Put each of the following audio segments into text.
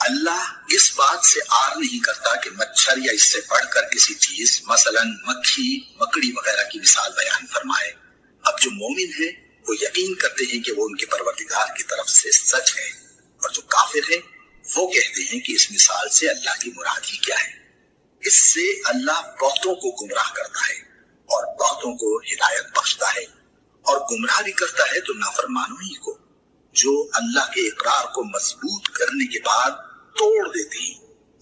اللہ اس بات سے آر نہیں کرتا کہ مچھر یا اس سے بڑھ کر کسی چیز مثلاً مکھی مکڑی وغیرہ کی مثال بیان فرمائے۔ اب جو مومن ہے وہ یقین کرتے ہیں کہ وہ ان کے پروردگار کی طرف سے سچ ہے، اور جو کافر ہے وہ کہتے ہیں کہ اس مثال سے اللہ کی مراد ہی کیا ہے۔ اس سے اللہ بہتوں کو گمراہ کرتا ہے اور بہتوں کو ہدایت بخشتا ہے، اور گمراہ بھی کرتا ہے تو نافرمانوں ہی کو، جو اللہ کے اقرار کو مضبوط کرنے کے بعد توڑ دیتے ہیں،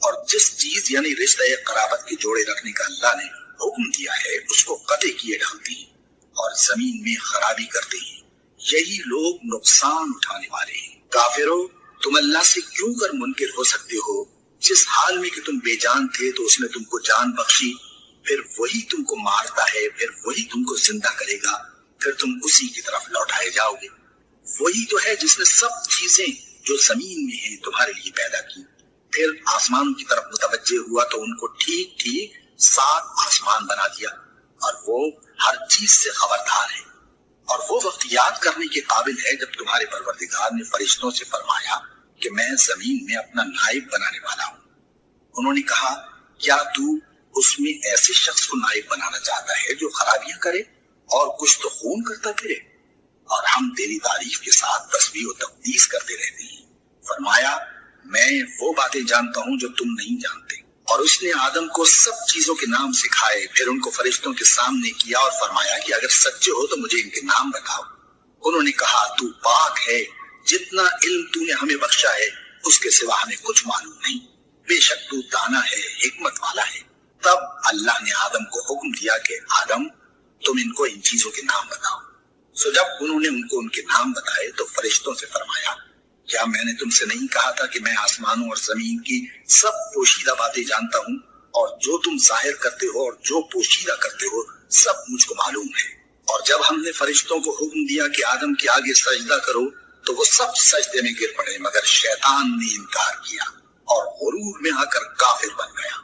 اور جس چیز یعنی رشتہ قرابت کے جوڑے رکھنے کا اللہ نے حکم دیا ہے اس کو قطع کیے ڈالتے ہیں اور زمین میں خرابی کرتے ہیں۔ یہی لوگ نقصان اٹھانے والے ہیں۔ کافروں، تم اللہ سے کیوں کر منکر ہو سکتے ہو؟ جس حال میں کہ تم بے جان تھے تو اس نے تم کو جان بخشی، پھر وہی تم کو مارتا ہے، پھر وہی تم کو زندہ کرے گا، پھر تم اسی کی طرف لوٹائے جاؤ گے۔ وہی تو ہے جس نے سب چیزیں جو زمین میں ہیں تمہارے لیے پیدا کی، پھر آسمانوں کی طرف متوجہ ہوا تو ان کو ٹھیک ٹھیک 7 آسمان بنا دیا، اور وہ ہر چیز سے خبردار ہے۔ اور وہ وقت یاد کرنے کے قابل ہے جب تمہارے پروردگار نے فرشتوں سے فرمایا کہ میں زمین میں اپنا نائب بنانے والا ہوں۔ انہوں نے کہا، کیا تو اس میں ایسے شخص کو نائب بنانا چاہتا ہے جو خرابیاں کرے اور کچھ تو خون کرتا پھرے؟ اور ہم تیری تعریف کے ساتھ تسبیح و تقدیس کرتے رہتے ہیں۔ فرمایا، میں وہ باتیں جانتا ہوں جو تم نہیں جانتے۔ اور اس نے آدم کو سب چیزوں کے نام سکھائے، پھر ان کو فرشتوں کے سامنے کیا اور فرمایا کہ اگر سچے ہو تو مجھے ان کے نام بتاؤ۔ انہوں نے کہا، تو پاک ہے، جتنا علم تو نے ہمیں بخشا ہے اس کے سوا ہمیں کچھ معلوم نہیں، بے شک تو دانا ہے، حکمت والا ہے۔ تب اللہ نے آدم کو حکم دیا کہ آدم، تم ان کو ان چیزوں کے نام بتاؤ۔ سو جب انہوں نے ان کو ان کے نام بتائے تو فرشتوں سے فرمایا، کیا میں نے تم سے نہیں کہا تھا کہ میں آسمانوں اور زمین کی سب پوشیدہ باتیں جانتا ہوں، اور جو تم ظاہر کرتے ہو اور جو پوشیدہ کرتے ہو سب مجھ کو معلوم ہے۔ اور جب ہم نے فرشتوں کو حکم دیا کہ آدم کے آگے سجدہ کرو تو وہ سب سجدے میں گر پڑے، مگر شیطان نے انکار کیا اور غرور میں آ کر کافر بن گیا۔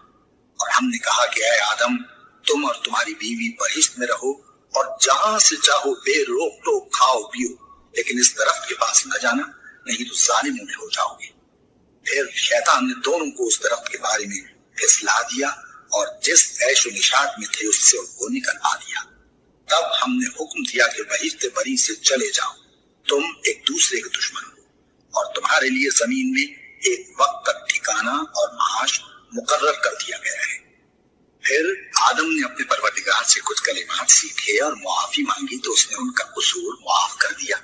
اور ہم نے کہا کہ اے آدم، تم اور تمہاری بیوی بہشت میں رہو اور جہاں سے چاہو بے روک ٹوک کھاؤ پیو، لیکن اس درخت کے پاس نہ جانا، نہیں تو ظالموں میں ہو جاؤ گے۔ پھر شیطان نے دونوں کو اس درخت کے بارے میں پھسلا دیا اور جس عیش و نشاط میں تھے اس سے ان کو نکلوا دیا۔ تب ہم نے حکم دیا کہ بہشت بری سے چلے جاؤ، تم ایک دوسرے کے دشمن ہو، اور تمہارے لیے زمین میں ایک وقت تک ٹھکانہ اور معاش مقرر کر دیا گیا ہے۔ پھر آدم نے اپنے پروردگار سے کچھ کلمات سیکھے اور معافی مانگی تو اس نے ان کا قصور معاف کر دیا۔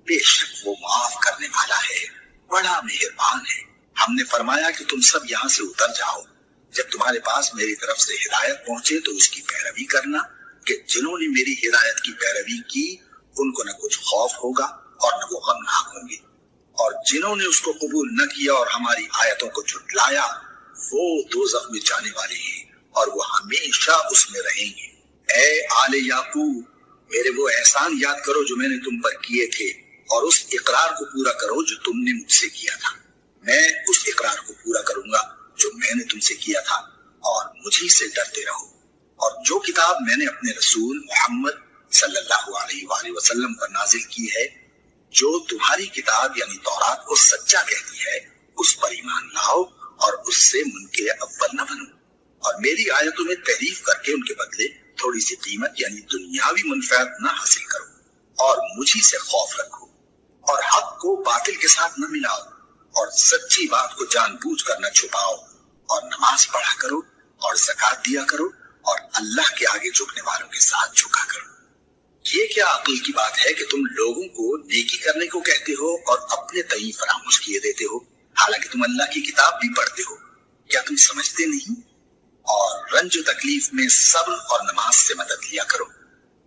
بے شک وہ معاف کرنے والا ہے، بڑا مہربان ہے۔ ہم نے فرمایا کہ تم سب یہاں سے اتر جاؤ، جب تمہارے پاس میری طرف سے ہدایت پہنچے تو اس کی پیروی کرنا، کہ جنہوں نے میری ہدایت کی پیروی کی ان کو نہ کچھ خوف ہوگا اور نہ وہ غمناک ہوں گے، اور جنہوں نے اس کو قبول نہ کیا اور ہماری آیتوں کو جھٹلایا وہ دوزخ میں جانے والے ہیں اور وہ ہمیشہ اس میں رہیں گے۔ اے آل یعقوب، میرے وہ احسان یاد کرو جو میں نے تم پر کیے تھے، اور اس اقرار کو پورا کرو جو تم نے مجھ سے کیا تھا۔ میں اس اقرار کو پورا کروں گا جو میں نے تم سے کیا تھا، اور مجھی سے ڈرتے رہو۔ اور جو کتاب میں نے اپنے رسول محمد صلی اللہ علیہ وآلہ وسلم پر نازل کی ہے، جو تمہاری کتاب یعنی تورات کو سچا کہتی ہے، اس پر ایمان لاؤ اور اس سے منکر اول نہ بنو، اور میری آیتوں میں تحریف کر کے ان کے بدلے تھوڑی سی قیمت یعنی دنیاوی منفعت نہ حاصل کرو، اور مجھی سے خوف رکھو، اور حق کو باطل کے ساتھ نہ ملاؤ، اور سچی بات کو جان بوجھ کر نہ چھپاؤ، اور نماز پڑھا کرو اور زکات دیا کرو، اور اللہ کے آگے جھکنے والوں کے ساتھ جھکا کرو۔ یہ کیا عقل کی بات ہے کہ تم لوگوں کو نیکی کرنے کو کہتے ہو اور اپنے تئیں فراموش کیے دیتے ہو، حالانکہ تم اللہ کی کتاب بھی پڑھتے ہو؟ کیا تم سمجھتے نہیں؟ اور رنج و تکلیف میں صبر اور نماز سے مدد لیا کرو،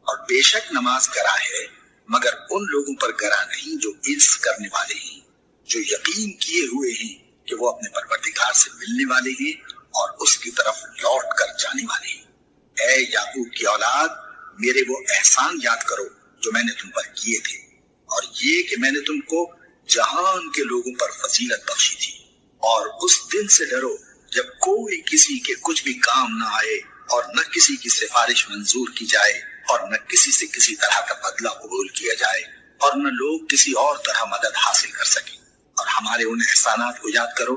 اور بے شک نماز گراں ہے، مگر ان لوگوں پر گراں نہیں جو عجز کرنے والے ہیں، جو یقین کیے ہوئے ہیں کہ وہ اپنے پروردگار سے ملنے والے ہیں اور اس کی طرف لوٹ کر جانے والے ہیں۔ اے یعقوب کی اولاد، میرے وہ احسان یاد کرو جو میں نے تم پر کیے تھے، اور یہ کہ میں نے تم کو جہان کے لوگوں پر فضیلت بخشی تھی، اور اس دن سے ڈرو جب کوئی کسی کے کچھ بھی کام نہ آئے، اور نہ کسی کی سفارش منظور کی جائے، اور نہ کسی سے کسی طرح کا بدلہ قبول کیا جائے، اور نہ لوگ کسی اور طرح مدد حاصل کر سکیں۔ اور ہمارے ان احسانات کو یاد کرو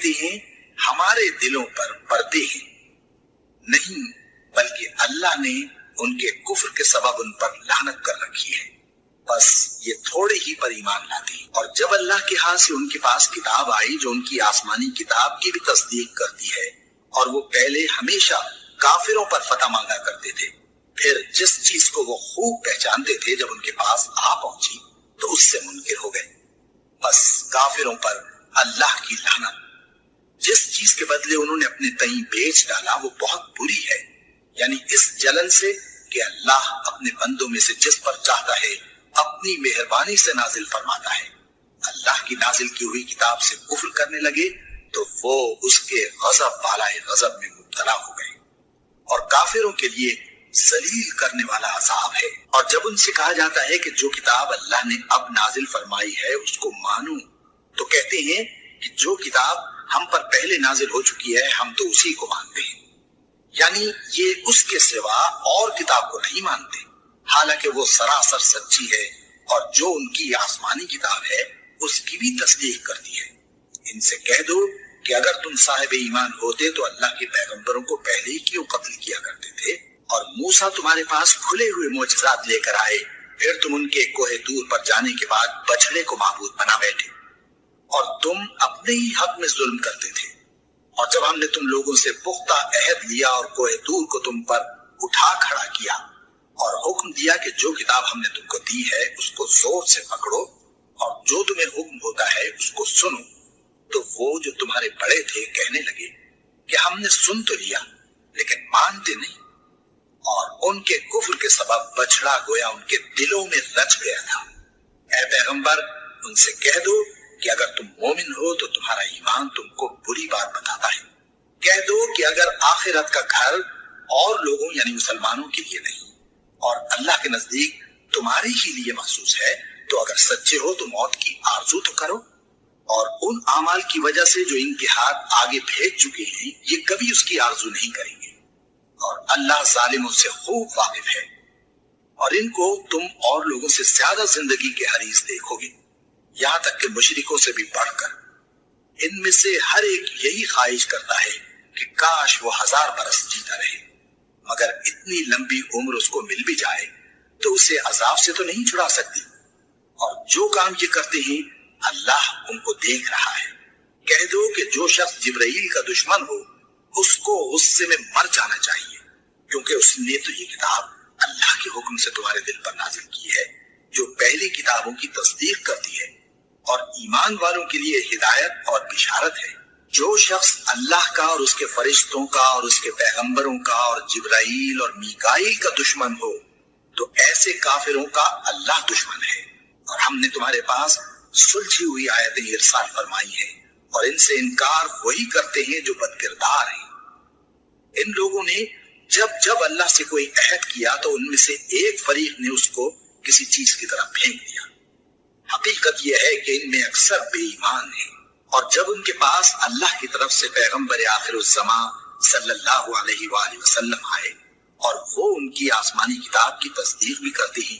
کہتے ہیں ہمارے دلوں پر پردے ہیں، نہیں بلکہ اللہ نے ان کے کفر کے سبب ان پر لعنت کر رکھی ہے، بس یہ تھوڑے ہی پر ایمان لاتے ہیں۔ اور جب اللہ کے ہاتھ سے ان کے پاس کتاب آئی جو ان کی آسمانی کتاب کی بھی تصدیق کرتی ہے، اور وہ پہلے ہمیشہ کافروں پر فتح مانگا کرتے تھے، پھر جس چیز کو وہ خوب پہچانتے تھے جب ان کے پاس آ پہنچی تو اس سے منکر ہو گئے، بس کافروں پر اللہ کی لعنت۔ جس چیز کے بدلے انہوں نے اپنے تئیں بیچ ڈالا وہ بہت بری ہے، یعنی اس جلن سے کہ اللہ اپنے بندوں میں سے جس پر چاہتا ہے اپنی مہربانی سے نازل فرماتا ہے۔ اللہ کی نازل کی ہوئی کتاب سے کفر کرنے لگے تو وہ اس کے غضب بالائے غضب میں مبتلا ہو گئے، اور کافروں کے لیے ذلیل کرنے والا عذاب ہے۔ اور جب ان سے کہا جاتا ہے کہ جو کتاب اللہ نے اب نازل فرمائی ہے اس کو مانو، تو کہتے ہیں کہ جو کتاب ہم پر پہلے نازل ہو چکی ہے ہم تو اسی کو مانتے ہیں، یعنی یہ اس کے سوا اور کتاب کو نہیں مانتے، حالانکہ وہ سراسر سچی ہے، اور جو ان کی آسمانی کتاب ہے اس کی بھی تصدیق کرتی ہے۔ ان سے کہہ دو کہ اگر تم صاحب ایمان ہوتے تو اللہ کے پیغمبروں کو پہلے ہی کیوں قتل کیا کرتے تھے؟ اور موسیٰ تمہارے پاس کھلے ہوئے معجزات لے کر آئے، پھر تم ان کے کوہ طور پر جانے کے بعد بچڑے کو معبود بنا بیٹھے، اور تم اپنے ہی حق میں ظلم کرتے تھے۔ اور جب ہم نے تم لوگوں سے پختہ عہد لیا اور کوہ طور کو تم پر اٹھا کھڑا کیا اور حکم دیا کہ جو کتاب ہم نے تم کو دی ہے اس کو زور سے پکڑو اور جو تمہیں حکم ہوتا ہے اس کو سنو، تو وہ جو تمہارے بڑے تھے کہنے لگے کہ ہم نے سن تو لیا لیکن مانتے نہیں، اور ان کے کفر کے سبب بچڑا گویا ان کے دلوں میں رچ گیا تھا۔ اے پیغمبر ان سے کہہ دو کہ اگر تم مومن ہو تو تمہارا ایمان تم کو بری بات بتاتا ہے، کہہ دو کہ اگر آخرت کا گھر اور لوگوں یعنی مسلمانوں کے لیے نہیں اور اللہ کے نزدیک تمہارے ہی لیے مخصوص ہے تو اگر سچے ہو تو موت کی آرزو تو کرو، اور ان اعمال کی وجہ سے جو ان کے ہاتھ آگے بھیج چکے ہیں یہ کبھی اس کی آرزو نہیں کریں گے، اور اللہ ظالموں سے خوب واقف ہے۔ اور ان کو تم اور لوگوں سے زیادہ زندگی کے حریص دیکھو گے، یہاں تک کہ مشرکوں سے بھی بڑھ کر۔ ان میں سے ہر ایک یہی خواہش کرتا ہے کہ کاش وہ 1000 برس جیتا رہے، مگر اتنی لمبی عمر اس کو مل بھی جائے تو اسے عذاب سے تو نہیں چھڑا سکتی، اور جو کام یہ کرتے ہیں اللہ ان کو دیکھ رہا ہے۔ کہہ دو کہ جو شخص جبرائیل کا دشمن ہو اس کو غصے میں مر جانا چاہیے، کیونکہ اس نے تو یہ کتاب اللہ کے حکم سے تمہارے دل پر نازل کی ہے جو پہلی کتابوں کی تصدیق کرتی ہے، اور ایمان والوں کے لیے ہدایت اور بشارت ہے۔ جو شخص اللہ کا اور اس کے فرشتوں کا اور اس کے پیغمبروں کا اور جبرائیل اور میکائیل کا دشمن ہو تو ایسے کافروں کا اللہ دشمن ہے۔ اور ہم نے تمہارے پاس سلجھی ہوئی آیتیں ارسال فرمائی ہیں، اور ان سے انکار وہی کرتے ہیں جو بد کردار ہیں۔ ان لوگوں نے جب اللہ سے کوئی عہد کیا تو ان میں سے ایک فریق نے اس کو کسی چیز کی طرح پھینک دیا۔ حقیقت یہ ہے کہ ان میں اکثر بے ایمان ہیں، اور جب ان کے پاس اللہ کی طرف سے پیغمبر آخر الزمان صلی اللہ علیہ وآلہ وسلم آئے اور وہ ان کی آسمانی کتاب کی تصدیق بھی کرتے ہیں،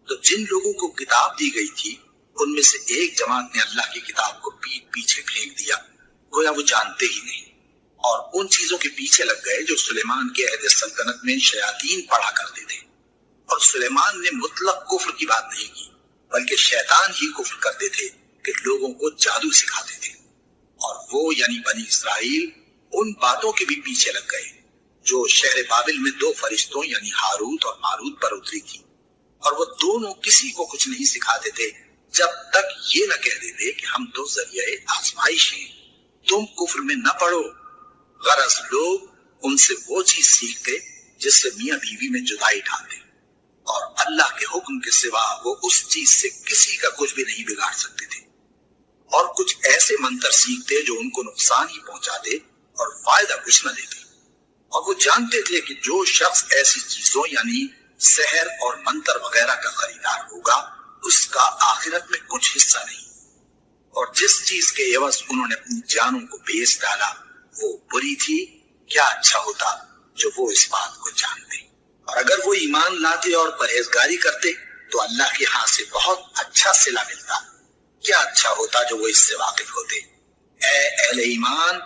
تو جن لوگوں کو کتاب دی گئی تھی ان میں سے ایک جماعت نے اللہ کی کتاب کو پیچھے پھینک دیا، گویا وہ جانتے ہی نہیں، اور ان چیزوں کے پیچھے لگ گئے جو سلیمان کے عہد سلطنت میں شیاطین پڑھا کرتے تھے۔ اور سلیمان نے مطلق کفر کی بات نہیں کی، بلکہ شیطان ہی کفر کرتے تھے کہ لوگوں کو جادو سکھاتے تھے، اور وہ یعنی بنی اسرائیل ان باتوں کے بھی پیچھے لگ گئے جو شہر بابل میں 2 فرشتوں یعنی ہاروت اور ماروت پر اتری تھی، اور وہ دونوں کسی کو کچھ نہیں سکھاتے تھے جب تک یہ نہ کہہ دیتے کہ ہم تو ذریعہ آزمائش ہیں، تم کفر میں نہ پڑو۔ غرض لوگ ان سے وہ چیز سیکھتے جس سے میاں بیوی میں جدائی ڈالتے، اور اللہ کے حکم کے سوا وہ اس چیز سے کسی کا کچھ بھی نہیں بگاڑ سکتے تھے، اور کچھ ایسے منتر سیکھتے جو ان کو نقصان ہی پہنچاتے اور فائدہ کچھ نہ دیتے، اور وہ جانتے تھے کہ جو شخص ایسی چیزوں یعنی سحر اور منتر وغیرہ کا خریدار ہوگا اس کا آخرت میں کچھ حصہ نہیں، اور جس چیز کے عوض انہوں نے اپنی جانوں کو بیچ ڈالا وہ بری تھی، کیا اچھا ہوتا جو وہ اس بات کو جانتے۔ اور اگر وہ ایمان لاتے اور پرہیزگاری کرتے تو اللہ کے ہاں سے بہت اچھا صلہ ملتا، کیا اچھا ہوتا جو وہ اس سے واقف ہوتے۔ اے اہل ایمان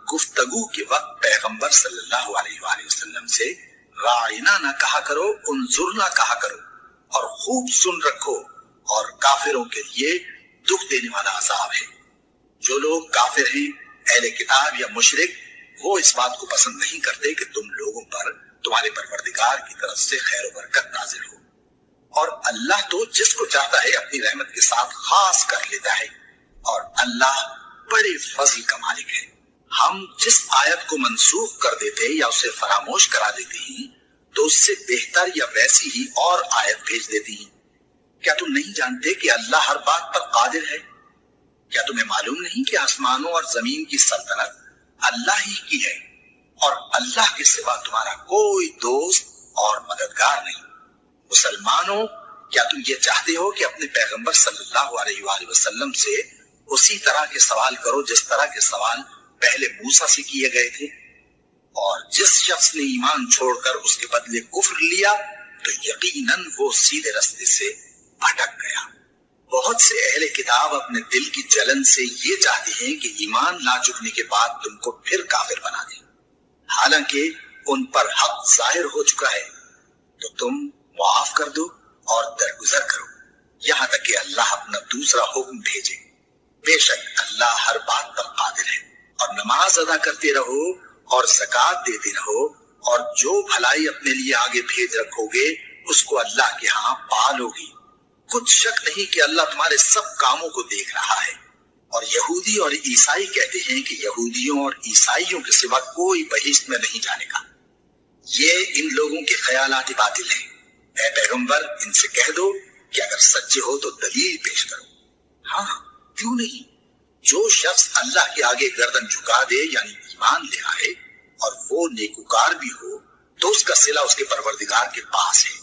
گفتگو کے وقت پیغمبر صلی اللہ علیہ وآلہ وسلم سے راعنا نہ کہا کرو، انظرنا کہا کرو، اور خوب سن رکھو، اور کافروں کے لیے دکھ دینے والا عذاب ہے۔ جو لوگ کافر ہیں، اہل کتاب یا مشرک، وہ اس بات کو پسند نہیں کرتے کہ تم لوگوں پر تمہارے پروردگار کی طرف سے خیر و برکت نازل ہو، اور اللہ تو جس کو چاہتا ہے اپنی رحمت کے ساتھ خاص کر لیتا ہے، اور اللہ بڑے فضل کا مالک ہے۔ ہم جس آیت کو منسوخ کر دیتے یا اسے فراموش کرا دیتے ہیں تو اس سے بہتر یا ویسی ہی اور آیت بھیج دیتی ہیں۔ کیا تم نہیں جانتے کہ اللہ ہر بات پر قادر ہے؟ کیا تمہیں معلوم نہیں کہ آسمانوں اور زمین کی سلطنت اللہ ہی کی ہے، اور اللہ کے سوا تمہارا کوئی دوست اور مددگار نہیں؟ مسلمانوں، کیا تم یہ چاہتے ہو کہ اپنے پیغمبر صلی اللہ علیہ وآلہ وسلم سے اسی طرح کے سوال کرو جس طرح کے سوال پہلے موسیٰ سے کیے گئے تھے؟ اور جس شخص نے ایمان چھوڑ کر اس کے بدلے کفر لیا تو یقیناً وہ سیدھے رستے سے بھٹک گیا۔ بہت سے اہل کتاب اپنے دل کی جلن سے یہ چاہتے ہیں کہ ایمان لا چکنے کے بعد تم کو پھر کافر بنا دیں، حالانکہ ان پر حق ظاہر ہو چکا ہے، تو تم معاف کر دو اور درگزر کرو یہاں تک کہ اللہ اپنا دوسرا حکم بھیجے۔ بے شک اللہ ہر بات پر قادر ہے۔ اور نماز ادا کرتے رہو اور زکوٰۃ دیتے رہو، اور جو بھلائی اپنے لیے آگے بھیج رکھو گے اس کو اللہ کے ہاں پالو گی۔ کچھ شک نہیں کہ اللہ تمہارے سب کاموں کو دیکھ رہا ہے۔ اور یہودی اور عیسائی کہتے ہیں کہ یہودیوں اور عیسائیوں کے سوا کوئی بہشت میں نہیں جانے کا۔ یہ ان لوگوں کے خیالات باطل ہیں۔ اے پیغمبر، ان سے کہہ دو کہ اگر سچے ہو تو دلیل پیش کرو۔ ہاں، کیوں نہیں؟ جو شخص اللہ کے آگے گردن جھکا دے یعنی ایمان لے آئے اور وہ نیکوکار بھی ہو تو اس کا صلہ اس کے پروردگار کے پاس ہے،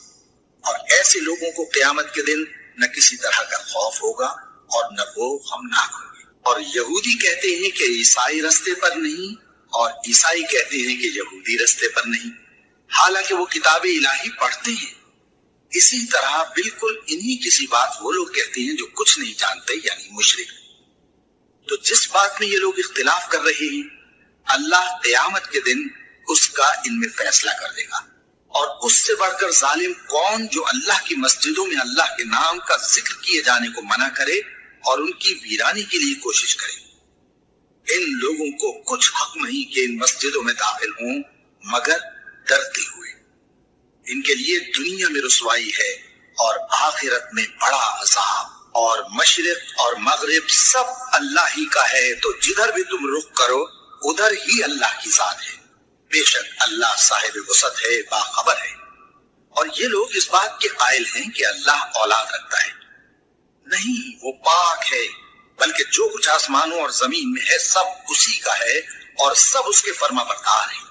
اور ایسے لوگوں کو قیامت کے دن نہ کسی طرح کا خوف ہوگا اور نہ وہ غمناک ہوں گے۔ اور یہودی کہتے ہیں کہ عیسائی رستے پر نہیں، اور عیسائی کہتے ہیں کہ یہودی رستے پر نہیں، حالانکہ وہ کتاب الہی پڑھتے ہیں۔ اسی طرح بالکل انہی کسی بات وہ لوگ کہتے ہیں جو کچھ نہیں جانتے یعنی مشرک۔ تو جس بات میں یہ لوگ اختلاف کر رہے ہیں اللہ قیامت کے دن اس کا ان میں فیصلہ کر دے گا۔ اور اس سے بڑھ کر ظالم کون جو اللہ کی مسجدوں میں اللہ کے نام کا ذکر کیے جانے کو منع کرے اور ان کی ویرانی کے لیے کوشش کرے۔ ان لوگوں کو کچھ حق نہیں کہ ان مسجدوں میں داخل ہوں مگر ڈرتے ہوئے۔ ان کے لیے دنیا میں رسوائی ہے اور آخرت میں بڑا عذاب۔ اور مشرق اور مغرب سب اللہ ہی کا ہے، تو جدھر بھی تم رخ کرو ادھر ہی اللہ کی ذات ہے۔ بے شک اللہ صاحب وسعت ہے، باخبر ہے۔ اور یہ لوگ اس بات کے قائل ہیں کہ اللہ اولاد رکھتا ہے۔ نہیں، وہ پاک ہے، بلکہ جو کچھ آسمانوں اور زمین میں ہے سب اسی کا ہے، اور سب اس کے فرما بردار ہیں۔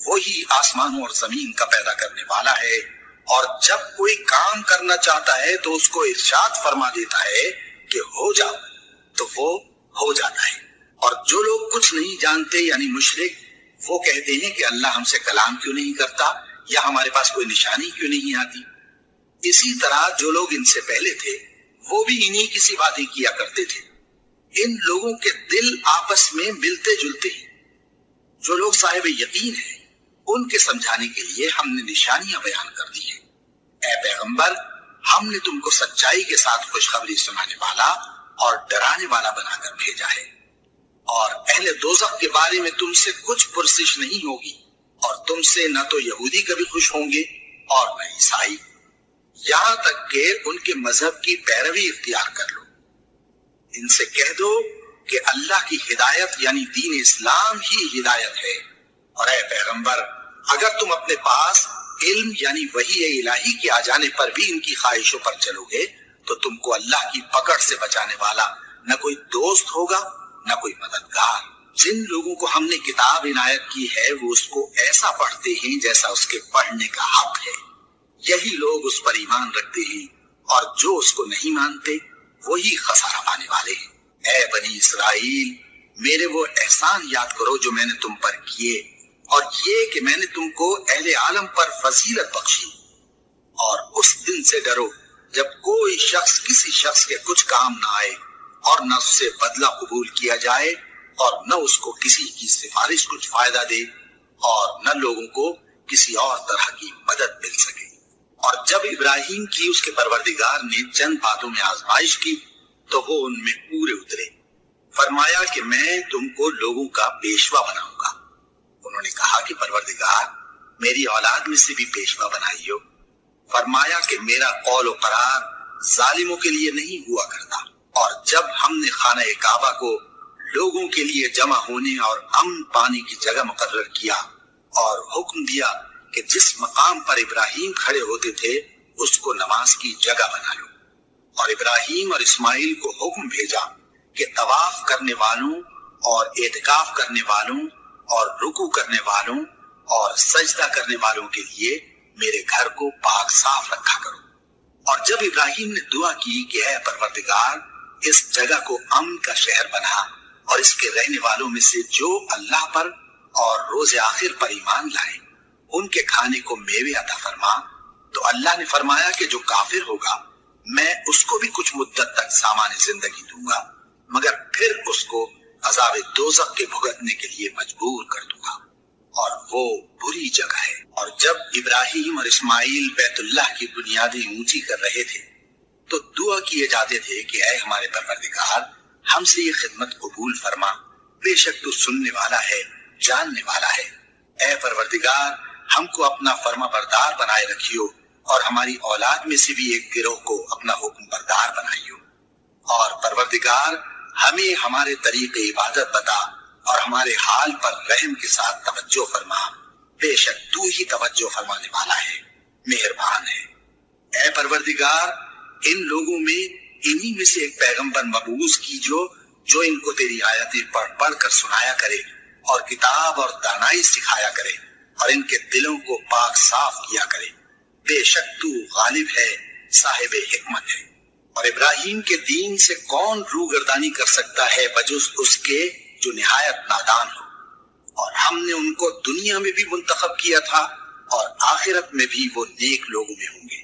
وہی آسمانوں اور زمین کا پیدا کرنے والا ہے، اور جب کوئی کام کرنا چاہتا ہے تو اس کو ارشاد فرما دیتا ہے کہ ہو جاؤ، تو وہ ہو جاتا ہے۔ اور جو لوگ کچھ نہیں جانتے یعنی مشرک، وہ کہتے ہیں کہ اللہ ہم سے کلام کیوں نہیں کرتا، یا ہمارے پاس کوئی نشانی کیوں نہیں آتی۔ اسی طرح جو لوگ ان سے پہلے تھے وہ بھی انہی کسی باتیں کیا کرتے تھے۔ ان لوگوں کے دل آپس میں ملتے جلتے ہیں۔ جو لوگ صاحب یقین ہیں ان کے سمجھانے کے لیے ہم نے نشانیاں بیان کر دی ہیں۔ اے پیغمبر، ہم نے تم کو سچائی کے ساتھ خوشخبری سنانے والا اور ڈرانے والا بنا کر بھیجا ہے۔ اور اہل دوزخ کے بارے میں تم سے کچھ پرسش نہیں ہوگی، اور تم سے نہ تو یہودی کبھی خوش ہوں گے اور نہ عیسائی، یہاں تک کہ ان کے مذہب کی پیروی اختیار کر لو۔ ان سے کہہ دو کہ اللہ کی ہدایت یعنی دین اسلام ہی ہدایت ہے۔ اور اے پیغمبر، اگر تم اپنے پاس علم یعنی وحی الہی کے آ جانے پر بھی ان کی خواہشوں پر چلو گے تو تم کو اللہ کی پکڑ سے بچانے والا نہ کوئی دوست ہوگا نہ کوئی مددگار۔ جن لوگوں کو ہم نے کتاب عنایت کی ہے وہ اس کو ایسا پڑھتے ہیں جیسا اس کے پڑھنے کا حق ہے، یہی لوگ اس پر ایمان رکھتے ہیں، اور جو اس کو نہیں مانتے وہی خسارہ پانے والے ہیں۔ اے بنی اسرائیل، میرے وہ احسان یاد کرو جو میں نے تم پر کیے، اور یہ کہ میں نے تم کو اہل عالم پر فضیلت بخشی۔ اور اس دن سے ڈرو جب کوئی شخص کسی شخص کے کچھ کام نہ آئے اور نہ اس سے بدلہ قبول کیا جائے، اور نہ اس کو کسی کی سفارش کچھ فائدہ دے اور نہ لوگوں کو کسی اور طرح کی مدد مل سکے۔ اور جب ابراہیم کی اس کے پروردگار نے چند باتوں میں آزمائش کی تو وہ ان میں پورے اترے۔ فرمایا کہ میں تم کو لوگوں کا پیشوا بناؤں گا۔ انہوں نے کہا کہ پروردگار میری اولاد میں سے بھی پیشوا بنائیو۔ فرمایا کہ میرا قول و قرار ظالموں کے لیے نہیں ہوا کرتا۔ اور جب ہم نے خانہ کعبہ کو لوگوں کے لیے جمع ہونے اور امن پانے کی جگہ مقرر کیا اور حکم دیا کہ جس مقام پر ابراہیم کھڑے ہوتے تھے اس کو نماز کی جگہ بنا لو، اور ابراہیم اور اسماعیل کو حکم بھیجا کہ طواف کرنے والوں اور اعتکاف کرنے والوں اور رکوع کرنے والوں اور سجدہ کرنے والوں کے لیے میرے گھر کو پاک صاف رکھا کرو۔ اور جب ابراہیم نے دعا کی کہ اے پروردگار اس جگہ کو امن کا شہر بنا اور اس کے رہنے والوں میں سے جو اللہ پر اور روز آخر پر ایمان لائے ان کے کھانے کو میوے عطا فرما، تو اللہ نے فرمایا کہ جو کافر ہوگا میں اس کو بھی کچھ مدت تک سامان زندگی دوں گا، مگر پھر اس کو عذاب دوزخ کے بھگتنے کے لیے مجبور کر دوں گا، اور وہ بری جگہ ہے۔ اور جب ابراہیم اور اسماعیل بیت اللہ کی بنیادیں اونچی کر رہے تھے تو دعا کیے جاتے تھے کہ اے ہمارے پروردگار ہم سے یہ خدمت قبول فرما، بے شک تو سننے والا ہے، جاننے والا ہے۔ اے پروردگار ہم کو اپنا فرما بردار بنائے رکھیو اور ہماری اولاد میں سے بھی ایک گروہ کو اپنا حکم بردار بنائیو، اور پروردگار ہمیں ہمارے طریق عبادت بتا اور ہمارے حال پر رحم کے ساتھ توجہ فرما، بے شک تو ہی توجہ فرمانے والا ہے، مہربان ہے۔ اے پروردگار ان لوگوں میں انہی میں سے ایک پیغمبر مبعوث کیجو جو ان کو تیری آیتیں پڑھ پڑھ کر سنایا کرے اور کتاب اور دانائی سکھایا کرے اور ان کے دلوں کو پاک صاف کیا کرے، بے شک تو غالب ہے، صاحب حکمت ہے۔ اور ابراہیم کے دین سے کون روگردانی کر سکتا ہے بجز اس کے جو نہایت نادان ہو، اور ہم نے ان کو دنیا میں بھی منتخب کیا تھا اور آخرت میں بھی وہ نیک لوگوں میں ہوں گے۔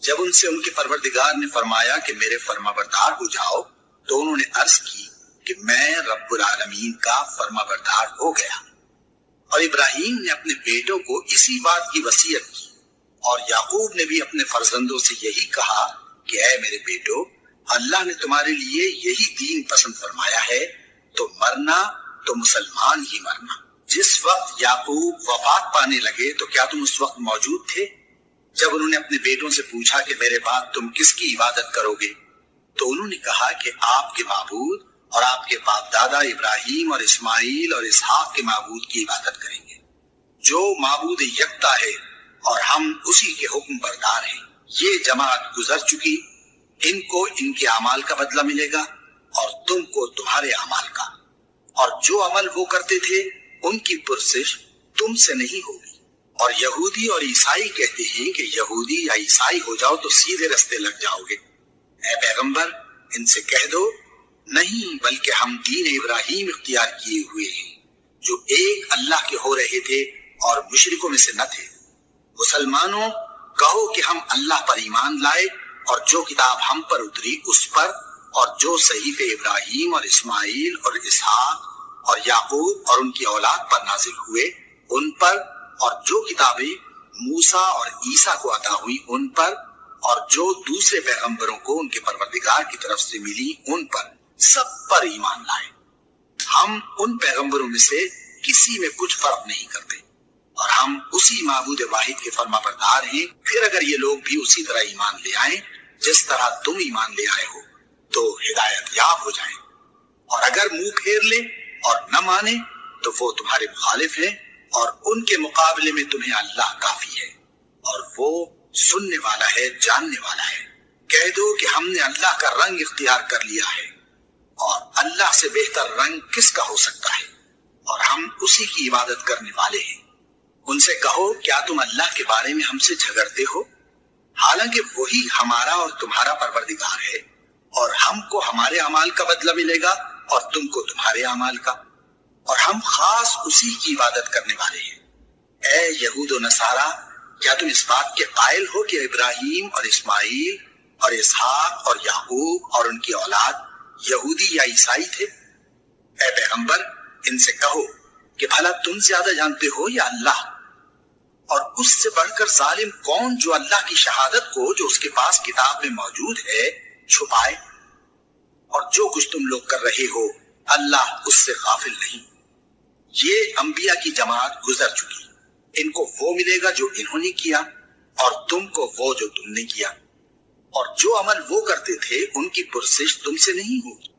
جب ان سے ان کے پروردگار نے فرمایا کہ میرے فرما بردار ہو جاؤ تو انہوں نے عرض کی کہ میں رب العالمین کا فرما بردار ہو گیا۔ اور ابراہیم نے اپنے بیٹوں کو اسی بات کی وصیت کی، اور یعقوب نے بھی اپنے فرزندوں سے یہی کہا کہ اے میرے بیٹو، اللہ نے تمہارے لیے یہی دین پسند فرمایا ہے، تو مرنا تو مسلمان ہی مرنا۔ جس وقت یعقوب وفات پانے لگے تو کیا تم اس وقت موجود تھے؟ جب انہوں نے اپنے بیٹوں سے پوچھا کہ میرے بعد تم کس کی عبادت کرو گے، تو انہوں نے کہا کہ آپ کے معبود اور آپ کے باپ دادا ابراہیم اور اسماعیل اور اسحاق کے معبود کی عبادت کریں گے، جو معبود یکتا ہے اور ہم اسی کے حکم بردار ہیں۔ یہ جماعت گزر چکی، ان کو ان کے اعمال کا بدلہ ملے گا اور تم کو تمہارے اعمال کا، اور جو عمل وہ کرتے تھے ان کی پرسش تم سے نہیں ہوگی۔ اور یہودی اور عیسائی کہتے ہیں کہ یہودی یا عیسائی ہو جاؤ تو سیدھے رستے لگ جاؤ گے۔ اے پیغمبر ان سے کہہ دو نہیں، بلکہ ہم دین ابراہیم اختیار کیے ہوئے ہیں جو ایک اللہ کے ہو رہے تھے اور مشرکوں میں سے نہ تھے۔ مسلمانوں کہو کہ ہم اللہ پر ایمان لائے اور جو کتاب ہم پر اتری اس پر، اور جو صحیفے ابراہیم اور اسماعیل اور اسحاق اور یعقوب اور ان کی اولاد پر نازل ہوئے ان پر، اور جو کتابیں موسیٰ اور عیسیٰ کو عطا ہوئی ان پر، اور جو دوسرے پیغمبروں کو ان کے پروردگار کی طرف سے ملی ان پر، سب پر ایمان لائے۔ ہم ان پیغمبروں میں سے کسی میں کچھ فرق نہیں کرتے، اور ہم اسی معبود واحد کے فرما بردار ہیں۔ پھر اگر یہ لوگ بھی اسی طرح ایمان لے آئیں جس طرح تم ایمان لے آئے ہو تو ہدایت یاب ہو جائیں، اور اگر منہ پھیر لیں اور نہ مانے تو وہ تمہارے مخالف ہیں، اور ان کے مقابلے میں تمہیں اللہ کافی ہے، اور وہ سننے والا ہے، جاننے والا ہے۔ کہہ دو کہ ہم نے اللہ کا رنگ اختیار کر لیا ہے، اور اللہ سے بہتر رنگ کس کا ہو سکتا ہے، اور ہم اسی کی عبادت کرنے والے ہیں۔ ان سے کہو کیا تم اللہ کے بارے میں ہم سے جھگڑتے ہو، حالانکہ وہی ہمارا اور تمہارا پروردگار ہے، اور ہم کو ہمارے اعمال کا بدلہ ملے گا اور تم کو تمہارے اعمال کا، اور ہم خاص اسی کی عبادت کرنے والے ہیں۔ اے یہود و نصارا، کیا تم اس بات کے قائل ہو کہ ابراہیم اور اسماعیل اور اسحاق اور یعقوب اور ان کی اولاد یہودی یا عیسائی تھے؟ اے پیغمبر ان سے کہو کہ بھلا تم زیادہ جانتے ہو یا اللہ؟ اور اس سے بڑھ کر ظالم کون جو اللہ کی شہادت کو جو اس کے پاس کتاب میں موجود ہے چھپائے؟ اور جو کچھ تم لوگ کر رہے ہو اللہ اس سے غافل نہیں۔ یہ انبیاء کی جماعت گزر چکی، ان کو وہ ملے گا جو انہوں نے کیا اور تم کو وہ جو تم نے کیا، اور جو عمل وہ کرتے تھے ان کی پرسش تم سے نہیں ہوگی۔